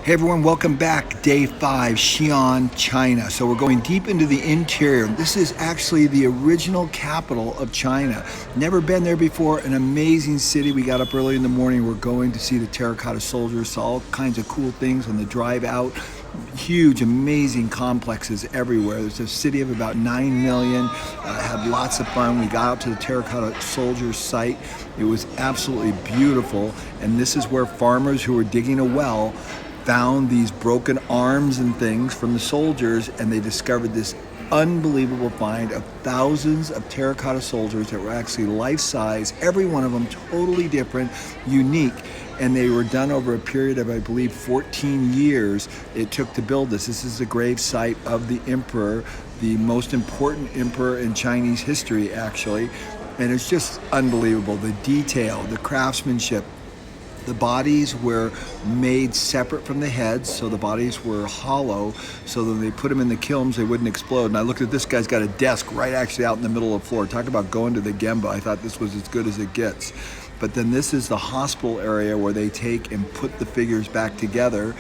Hey everyone, welcome back. Day 5, Xi'an, China. So we're going deep into the interior. This is actually the original capital of China. Never been there before, an amazing city. We got up early in the morning. We're going to see the terracotta soldiers, saw all kinds of cool things on the drive out. Huge, amazing complexes everywhere. There's a city of about 9 million. Had lots of fun. We got out to the terracotta soldiers site. It was absolutely beautiful. And this is where farmers who were digging a well found these broken arms and things from the soldiers, and they discovered this unbelievable find of thousands of terracotta soldiers that were actually life-size, every one of them totally different, unique, and they were done over a period of, I believe, 14 years it took to build this. This is the grave site of the emperor, the most important emperor in Chinese history, actually, and it's just unbelievable. The detail, the craftsmanship. The bodies were made separate from the heads, so the bodies were hollow, so that when they put them in the kilns, they wouldn't explode. And I looked at this guy's got a desk right actually out in the middle of the floor. Talk about going to the Gemba. I thought this was as good as it gets. But then this is the hospital area where they take and put the figures back together.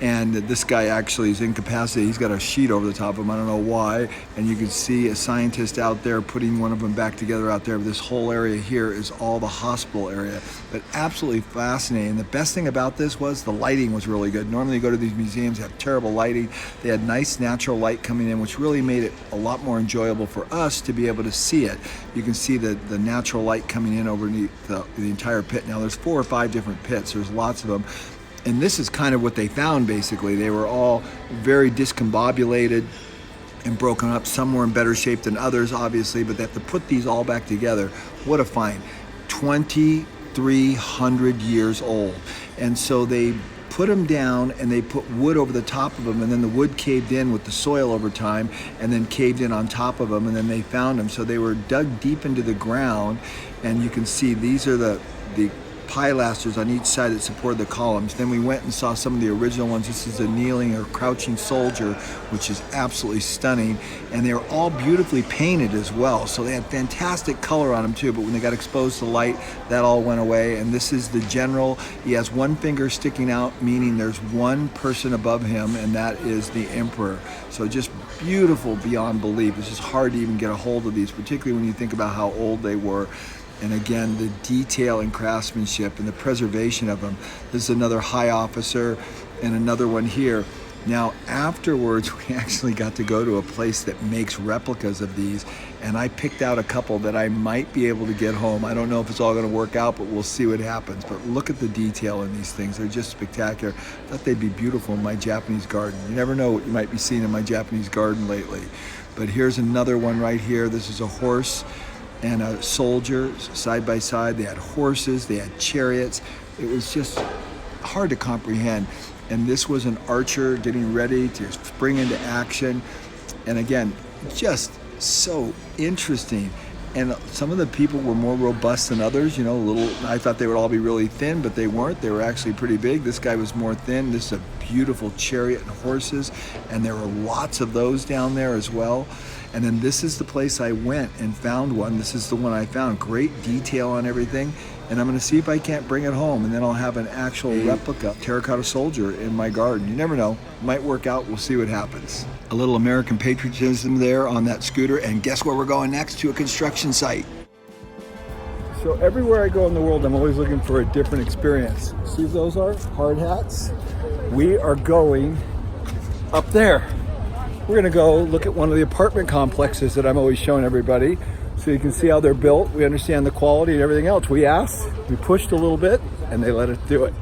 And this guy actually is incapacitated. He's got a sheet over the top of him. I don't know why. And you can see a scientist out there putting one of them back together out there. This whole area here is all the hospital area. But absolutely fascinating. The best thing about this was the lighting was really good. Normally you go to these museums, they have terrible lighting. They had nice natural light coming in, which really made it a lot more enjoyable for us to be able to see it. You can see the natural light coming in underneath the entire pit. Now there's 4 or 5 different pits. There's lots of them. And this is kind of what they found, basically. They were all very discombobulated and broken up. Some were in better shape than others, obviously, but they have to put these all back together. What a find. 2,300 years old. And so they put them down and they put wood over the top of them, and then the wood caved in with the soil over time and then caved in on top of them, and then they found them. So they were dug deep into the ground, and you can see these are the pilasters on each side that supported the columns. Then we went and saw some of the original ones. This is a kneeling or crouching soldier, which is absolutely stunning. And they were all beautifully painted as well. So they had fantastic color on them too, but when they got exposed to light, that all went away. And this is the general. He has one finger sticking out, meaning there's one person above him, and that is the emperor. So just beautiful beyond belief. It's just hard to even get a hold of these, particularly when you think about how old they were. And again, the detail and craftsmanship and the preservation of them. This is another high officer and another one here. Now, afterwards, we actually got to go to a place that makes replicas of these, and I picked out a couple that I might be able to get home. I don't know if it's all gonna work out, but we'll see what happens. But look at the detail in these things. They're just spectacular. I thought they'd be beautiful in my Japanese garden. You never know what you might be seeing in my Japanese garden lately. But here's another one right here. This is a horse and a soldier side by side. They had horses, they had chariots. It was just hard to comprehend. And this was an archer getting ready to spring into action. And again, just so interesting. And some of the people were more robust than others, you know, I thought they would all be really thin, but they weren't. They were actually pretty big. This guy was more thin. This is a beautiful chariot and horses, and there were lots of those down there as well. And then this is the place I went and found one. This is the one I found. Great detail on everything. And I'm gonna see if I can't bring it home, and then I'll have an actual replica terracotta soldier in my garden. You never know, might work out, we'll see what happens. A little American patriotism there on that scooter, and guess where we're going next? To a construction site. So everywhere I go in the world, I'm always looking for a different experience. See what those are? Hard hats. We are going up there. We're gonna go look at one of the apartment complexes that I'm always showing everybody, so you can see how they're built. We understand the quality and everything else. We asked, we pushed a little bit, and they let us do it.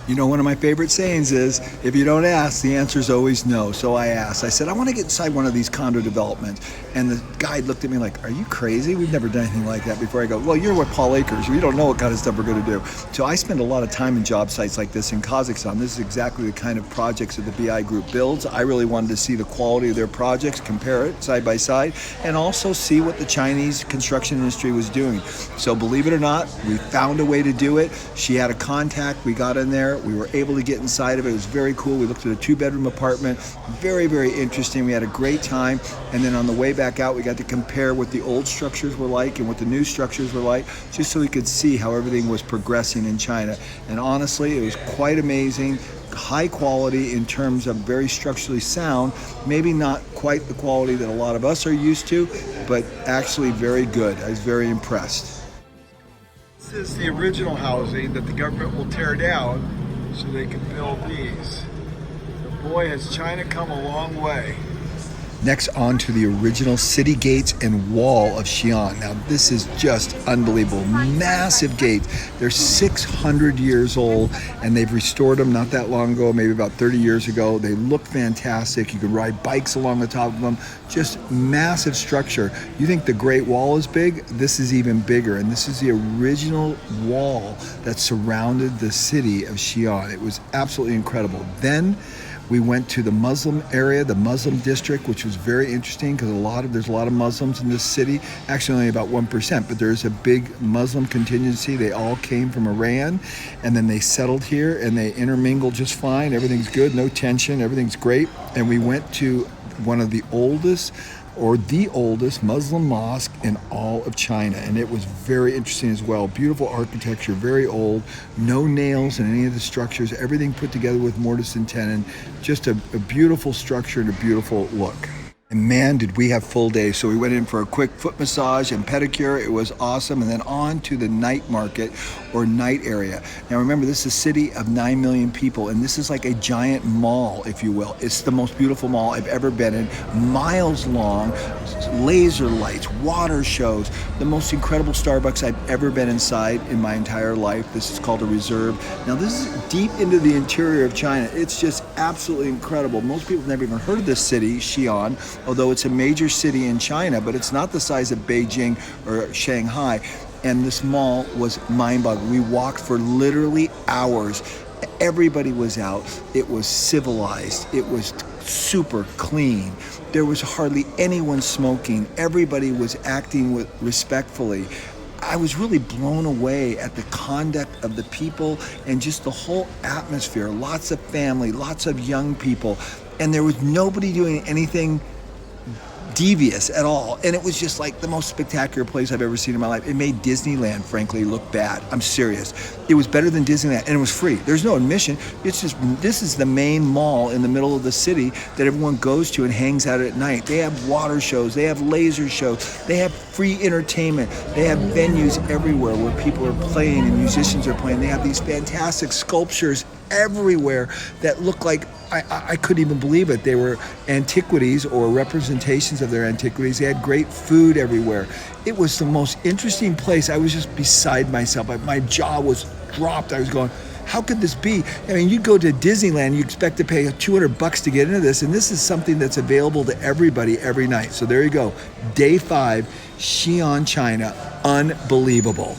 You know, one of my favorite sayings is, if you don't ask, the answer is always no. So I asked. I said, I want to get inside one of these condo developments. And the guide looked at me like, are you crazy? We've never done anything like that before. I go, well, you're with Paul Akers. We don't know what kind of stuff we're going to do. So I spend a lot of time in job sites like this in Kazakhstan. This is exactly the kind of projects that the BI group builds. I really wanted to see the quality of their projects, compare it side by side, and also see what the Chinese construction industry was doing. So believe it or not, we found a way to do it. She had a contact. We got in there. We were able to get inside of it. It was very cool. We looked at a 2-bedroom apartment. Very, very interesting. We had a great time. And then on the way back out, we got to compare what the old structures were like and what the new structures were like, just so we could see how everything was progressing in China. And honestly, it was quite amazing. high quality in terms of very structurally sound, maybe not quite the quality that a lot of us are used to, but actually very good. I was very impressed. This is the original housing that the government will tear down so they can build these. But boy, has China come a long way. Next, on to the original city gates and wall of Xi'an. Now, this is just unbelievable. Massive gates. They're 600 years old, and they've restored them not that long ago, maybe about 30 years ago. They look fantastic. You can ride bikes along the top of them. Just massive structure. You think the Great Wall is big? This is even bigger, and this is the original wall that surrounded the city of Xi'an. It was absolutely incredible. Then we went to the Muslim area, the Muslim district, which was very interesting because there's a lot of Muslims in this city. Actually, only about 1%, but there's a big Muslim contingency. They all came from Iran, and then they settled here, and they intermingled just fine. Everything's good, no tension, everything's great. And we went to one of the oldest Muslim mosque in all of China, and it was very interesting as well. Beautiful architecture, very old, no nails in any of the structures, everything put together with mortise and tenon. Just a beautiful structure and a beautiful look. And man, did we have full days. So we went in for a quick foot massage and pedicure. It was awesome. And then on to the night market or night area. Now remember, this is a city of 9 million people, and this is like a giant mall, if you will. It's the most beautiful mall I've ever been in. Miles long, laser lights, water shows, the most incredible Starbucks I've ever been inside in my entire life. This is called a Reserve. Now this is deep into the interior of China. It's just absolutely incredible. Most people have never even heard of this city, Xi'an, although it's a major city in China, but it's not the size of Beijing or Shanghai. And this mall was mind-boggling. We walked for literally hours. Everybody was out. It was civilized. It was super clean. There was hardly anyone smoking. Everybody was acting respectfully. I was really blown away at the conduct of the people and just the whole atmosphere. Lots of family, lots of young people, and there was nobody doing anything devious at all. And it was just like the most spectacular place I've ever seen in my life. It made Disneyland, frankly, look bad. I'm serious. It was better than Disneyland, and it was free. There's no admission. It's just, this is the main mall in the middle of the city that everyone goes to and hangs out at night. They have water shows, they have laser shows, they have free entertainment, they have venues everywhere where people are playing and musicians are playing. They have these fantastic sculptures everywhere that look like, I couldn't even believe it. They were antiquities or representations of their antiquities. They had great food everywhere. It was the most interesting place. I was just beside myself. My jaw was dropped. I was going, how could this be? I mean, you go to Disneyland, you expect to pay $200 to get into this, and this is something that's available to everybody every night. So there you go. Day 5, Xi'an, China. Unbelievable.